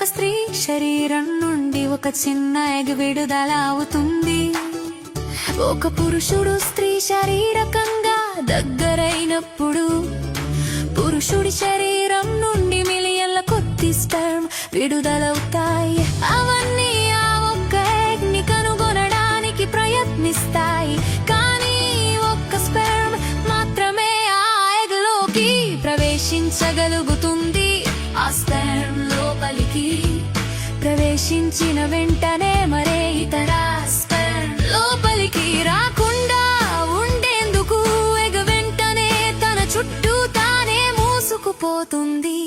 ఒక స్త్రీ శరీరం నుండి ఒక చిన్న ఎగ్ విడుదల అవుతుంది. ఒక పురుషుడు స్త్రీ శారీరకంగా దగ్గరైనప్పుడు పురుషుడి శరీరం నుండి మిలియన్ల కొద్ది స్పెర్మ్ విడుదలవుతాయి. అవన్నీ ఆ ఒక్క ఎగ్ ని కనుగొనడానికి ప్రయత్నిస్తాయి. కానీ ఒక్క స్పెర్మ్ మాత్రమే ఆ ఎగ్ లోకి ప్రవేశించగలుగుతుంది. ఆ స్పెర్మ్ లోపలికి ప్రవేశించిన వెంటనే మరే ఇతర స్పెర్మ్ లోపలికి రాకుండా ఉండేందుకు ఎగ్ వెంటనే తన చుట్టూ తానే మూసుకుపోతుంది.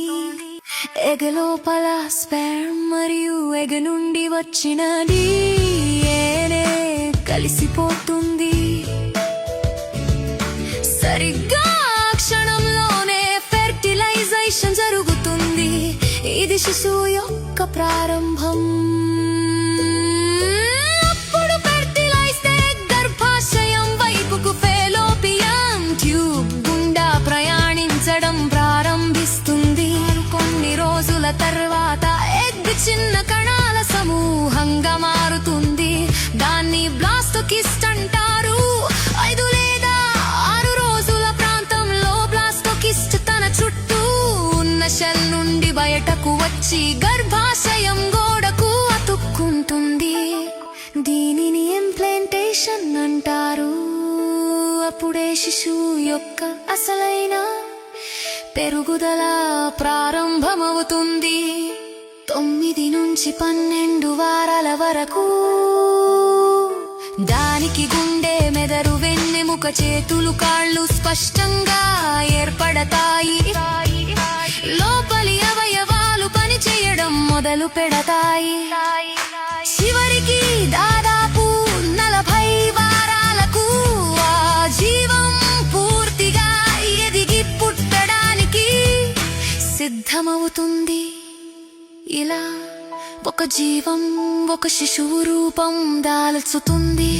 ఎగ్ లోపల స్పెర్మ్ మరియు ఎగ్ నుండి వచ్చిన DNA కలిసిపోతుంది. సరిగ్గా క్షణంలోనే ఫెర్టిలైజేషన్ జరుగుతుంది. ఇది శిశువు యొక్క ప్రారంభం. అప్పుడు ఫెర్టిలైజ్డ్ ఎగ్ గర్భాశయం వైపుకు ఫెలోపియన్ ట్యూబ్ గుండా ప్రయాణించడం ప్రారంభిస్తుంది. కొన్ని రోజుల తర్వాత ఎగ్ చిన్న కణాల సమూహంగా మారుతుంది. దాన్ని బ్లాస్టోకిస్ట్ అంటారు. 5 లేదా 6 రోజుల ప్రాంతంలో బ్లాస్టోకిస్ట్ తన చుట్టూ ఉన్న షెల్ నుండి బయటకు వచ్చి గర్భాశయం గోడకు అతుక్కుంటుంది. దీనిని ఇంప్లాంటేషన్ అంటారు. అప్పుడే శిశువు యొక్క అసలైన పెరుగుదల ప్రారంభమవుతుంది. 9 నుంచి 12 వారాల వరకు దానికి గుండె, మెదడు, వెన్నెముక, చేతులు, కాళ్ళు స్పష్టంగా ఏర్పడతాయి. లోపలి అవయవాలు పనిచేయడం మొదలు పెడతాయి. చివరికి దాదాపు 40 వారాలకు ఆ జీవం పూర్తిగా ఎదిగి పుట్టడానికి సిద్ధమవుతుంది. ఇలా ఒక జీవం ఒక శిశువు రూపం దాల్చుతుంది.